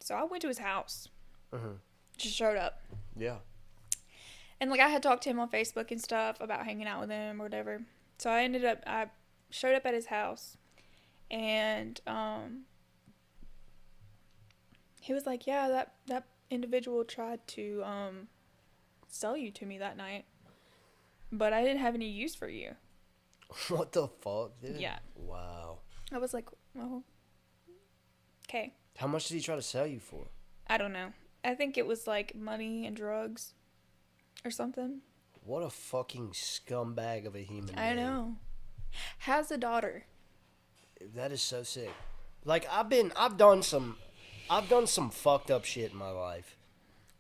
So I went to his house. Just showed up. Yeah. And like I had talked to him on Facebook and stuff about hanging out with him or whatever. So I showed up at his house, and he was like, yeah, that individual tried to sell you to me that night, but I didn't have any use for you. What the fuck, dude? Yeah. Wow. I was like, well, okay. How much did he try to sell you for? I don't know. I think it was like money and drugs or something. What a fucking scumbag of a human being. I know. Has a daughter. That is so sick. Like I've done some fucked up shit in my life.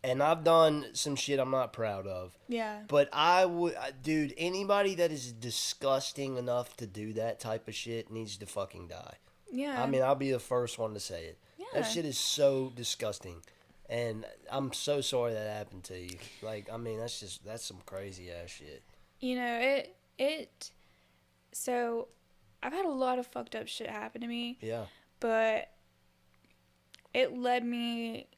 And I've done some shit I'm not proud of. Yeah. But dude, anybody that is disgusting enough to do that type of shit needs to fucking die. Yeah. I mean, I'll be the first one to say it. Yeah. That shit is so disgusting. And I'm so sorry that happened to you. Like, I mean, that's some crazy ass shit. You know, so I've had a lot of fucked up shit happen to me. Yeah. But it led me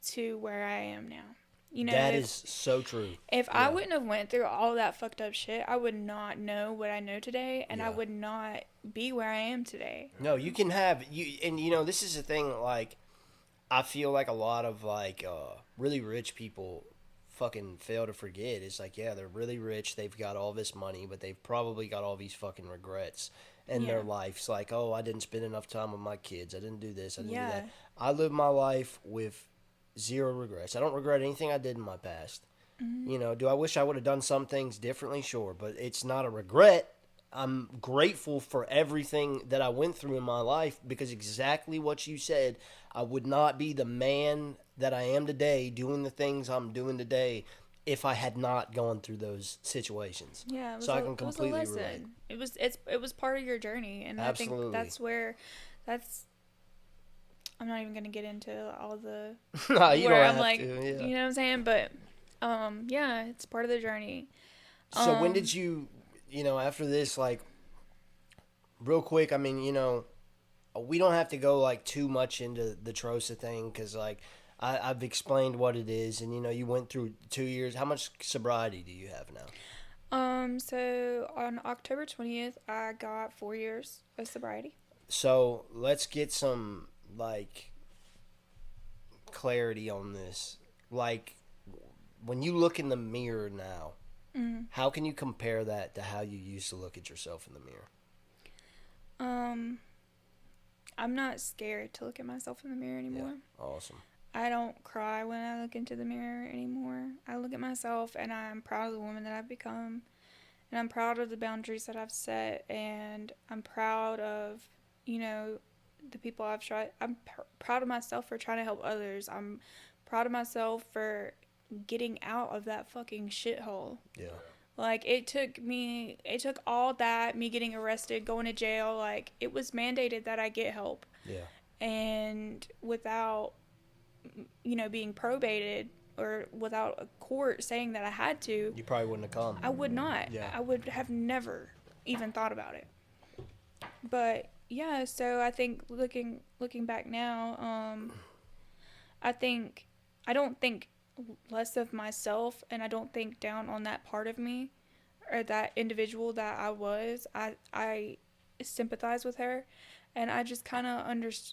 to where I am now. You know, that is so true. If I wouldn't have went through all that fucked up shit, I would not know what I know today, and I would not be where I am today. No, you can have and you know, this is the thing. Like, I feel like a lot of like really rich people fucking fail to forget. It's like, yeah, they're really rich. They've got all this money, but they've probably got all these fucking regrets in their lives. Like, oh, I didn't spend enough time with my kids. I didn't do this. I didn't do that. I live my life with zero regrets. I don't regret anything I did in my past. You know, do I wish I would have done some things differently? Sure, but it's not a regret. I'm grateful for everything that I went through in my life because exactly what you said, I would not be the man that I am today doing the things I'm doing today if I had not gone through those situations. Yeah, so I can completely it was a relate. lesson. It was part of your journey, and Absolutely. I think I'm not even gonna get into all the No, you where don't I'm have like, to, yeah. you know what I'm saying, but yeah, it's part of the journey. So when did you know, after this, like, real quick, I mean, you know, we don't have to go, like, too much into the TROSA thing because, like, I've explained what it is, and, you know, you went through 2 years. How much sobriety do you have now? So on October 20th, I got 4 years of sobriety. So let's get some, like, clarity on this. Like, when you look in the mirror now, how can you compare that to how you used to look at yourself in the mirror? I'm not scared to look at myself in the mirror anymore. Yeah. Awesome. I don't cry when I look into the mirror anymore. I look at myself and I'm proud of the woman that I've become. And I'm proud of the boundaries that I've set. And I'm proud of, you know, the people I've tried. I'm proud of myself for trying to help others. I'm proud of myself for getting out of that fucking shithole. Yeah. Like, it took all that, me getting arrested, going to jail. Like, it was mandated that I get help. Yeah. And without, being probated or without a court saying that I had to, You probably wouldn't have come. I would not. Yeah. I would have never even thought about it. But yeah, so I think looking back now, I don't think less of myself, and I don't think down on that part of me or that individual that I was. I sympathize with her, and I just kind of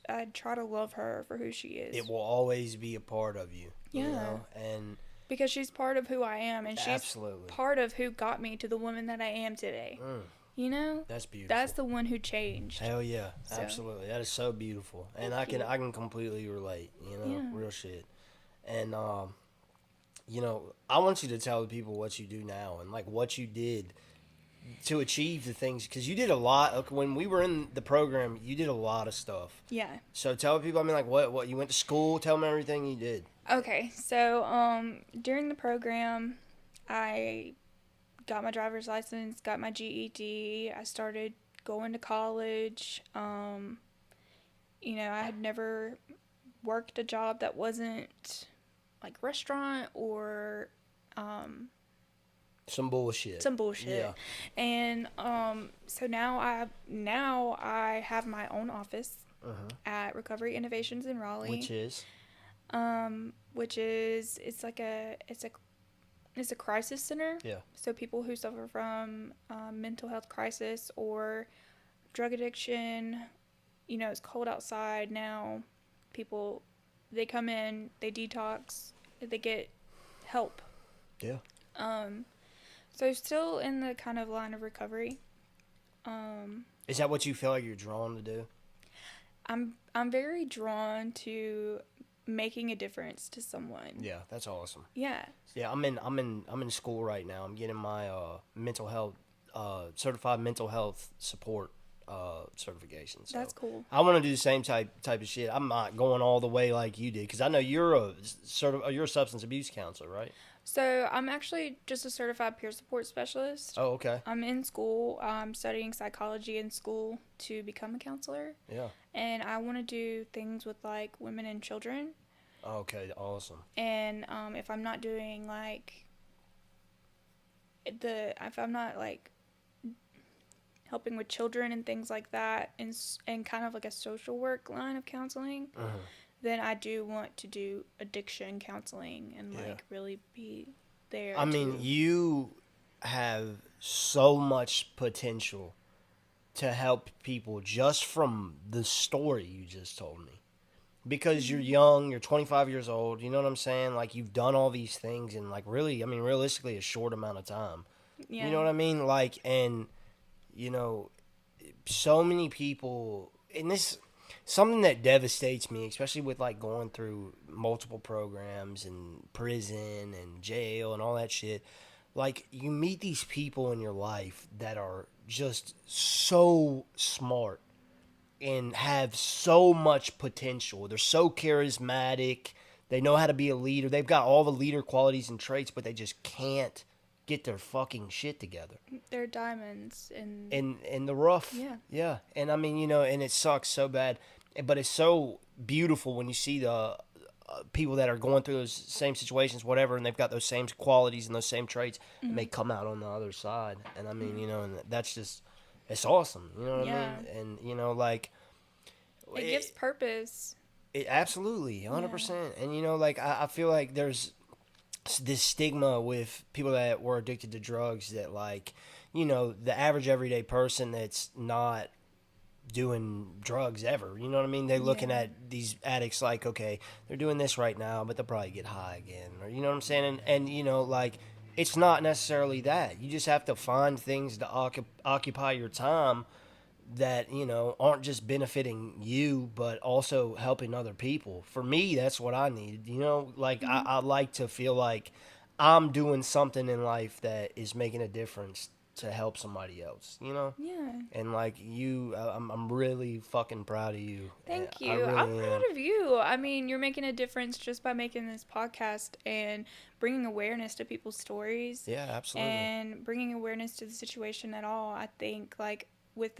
I try to love her for who she is. It will always be a part of you. Yeah. You know? And because she's part of who I am, and she's absolutely part of who got me to the woman that I am today. You know? That's beautiful. That's the one who changed. Hell yeah. So. Absolutely. That is so beautiful. And I can completely relate, real shit. And I want you to tell the people what you do now and like what you did to achieve the things, because you did a lot. When we were in the program, you did a lot of stuff. Yeah. So tell people, like, what you went to school, tell them everything you did. Okay, so during the program, I got my driver's license, got my GED, I started going to college. I had never worked a job that wasn't like restaurant or some bullshit. Yeah. And so now I have my own office at Recovery Innovations in Raleigh, which is it's a crisis center. Yeah. So people who suffer from mental health crisis or drug addiction, it's cold outside now. People, they come in, they detox, they get help. Yeah. So still in the kind of line of recovery. Is that what you feel like you're drawn to do? I'm very drawn to making a difference to someone. Yeah, that's awesome. Yeah. Yeah, I'm in school right now. I'm getting my mental health certified mental health support certification. So that's cool. I want to do the same type of shit. I'm not going all the way like you did, because I know you're a substance abuse counselor, right? So I'm actually just a certified peer support specialist. Oh, okay. I'm in school. I'm studying psychology in school to become a counselor. Yeah. And I want to do things with like women and children. Okay, awesome. And if I'm not doing like if I'm not like helping with children and things like that, and kind of like a social work line of counseling, then I do want to do addiction counseling and like really be there. I mean, you have so much potential to help people just from the story you just told me. Because you're young, you're 25 years old, you know what I'm saying? Like, you've done all these things in, like, really, I mean, realistically, a short amount of time. Yeah. You know what I mean? Like, and, so many people, and this, something that devastates me, especially with, like, going through multiple programs and prison and jail and all that shit, like, you meet these people in your life that are just so smart and have so much potential. They're so charismatic. They know how to be a leader. They've got all the leader qualities and traits, but they just can't get their fucking shit together. They're diamonds in the rough. Yeah. Yeah. And I mean, and it sucks so bad, but it's so beautiful when you see the people that are going through those same situations, whatever, and they've got those same qualities and those same traits, and they come out on the other side. And I mean, and that's just, it's awesome. You know what I mean? And, like, it gives purpose. It absolutely, 100%. And, like, I feel like there's this stigma with people that were addicted to drugs that, like, the average everyday person that's not doing drugs ever, you know what I mean? They're looking at these addicts like, okay, they're doing this right now, but they'll probably get high again, or, you know what I'm saying? And like, it's not necessarily that. You just have to find things to occupy your time that, aren't just benefiting you, but also helping other people. For me, that's what I need. Like, I like to feel like I'm doing something in life that is making a difference to help somebody else, you know? Yeah. And like you, I'm really fucking proud of you. Thank I you. really I'm am. proud of you. I mean, you're making a difference just by making this podcast and bringing awareness to people's stories. Yeah, absolutely. And bringing awareness to the situation at all. I think like with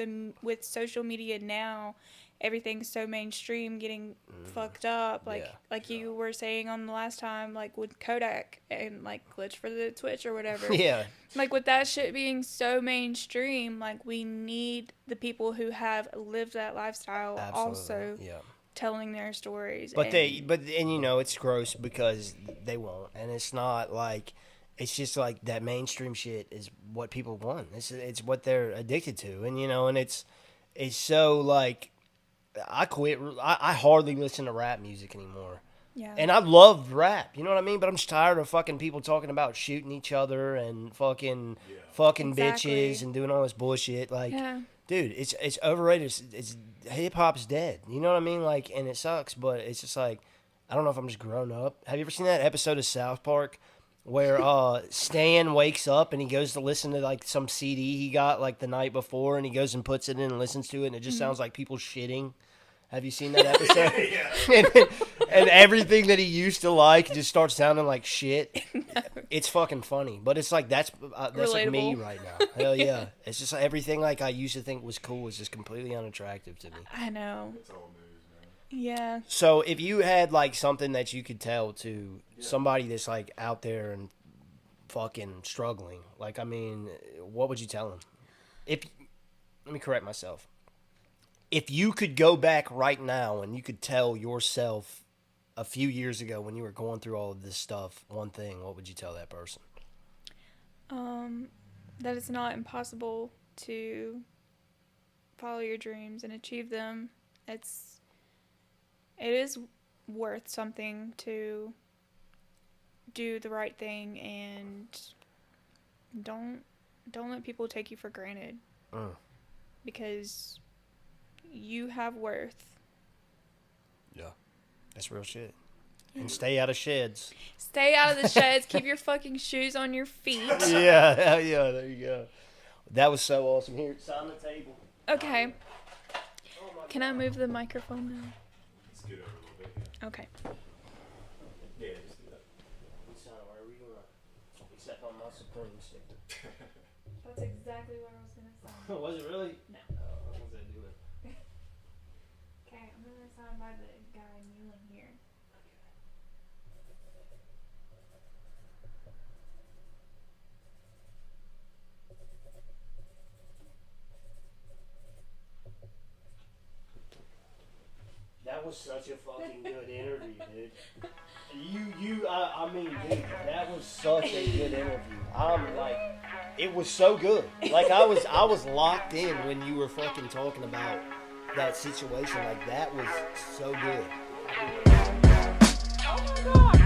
social media now, everything's so mainstream, getting fucked up. Like you were saying on the last time, like with Kodak and like glitch for the Twitch or whatever. Yeah. Like with that shit being so mainstream, like we need the people who have lived that lifestyle also telling their stories. But and you know, it's gross because they won't, and it's not like, it's just like that mainstream shit is what people want. It's what they're addicted to, and you know, and it's so like, I quit. I hardly listen to rap music anymore. Yeah. And I loved rap, you know what I mean? But I'm just tired of fucking people talking about shooting each other and fucking bitches and doing all this bullshit. Like, dude, it's overrated. It's hip hop's dead. You know what I mean? Like, and it sucks, but it's just like, I don't know if I'm just grown up. Have you ever seen that episode of South Park where Stan wakes up and he goes to listen to like some CD he got like the night before, and he goes and puts it in and listens to it, and it just sounds like people shitting? Have you seen that episode? And everything that he used to like just starts sounding like shit. No. It's fucking funny, but it's like that's like me right now. Hell yeah, it's just like everything like I used to think was cool is just completely unattractive to me. I know. It's all news, man. Yeah. So if you had like something that you could tell to somebody that's like out there and fucking struggling, like, I mean, what would you tell them? Let me correct myself. If you could go back right now and you could tell yourself a few years ago when you were going through all of this stuff, one thing, what would you tell that person? That it's not impossible to follow your dreams and achieve them. It is worth something to do the right thing, and don't let people take you for granted. Because you have worth. Yeah. That's real shit. And stay out of sheds. Stay out of the sheds. Keep your fucking shoes on your feet. Yeah, hell yeah, there you go. That was so awesome. Here, sign the table. Okay. Can I move the microphone now? Let's get over a little bit. Yeah. Okay. Yeah, just do that. We sign wherever you want. Except on my Supreme sticker. That's exactly what I was going to sign. Was it really? No. What was I doing? Okay, I'm going to sign by the guy kneeling here. That was such a fucking good interview, dude. I mean, dude, that was such a good interview. I'm like, it was so good. Like, I was locked in when you were fucking talking about that situation. Like, that was so good. Oh my god!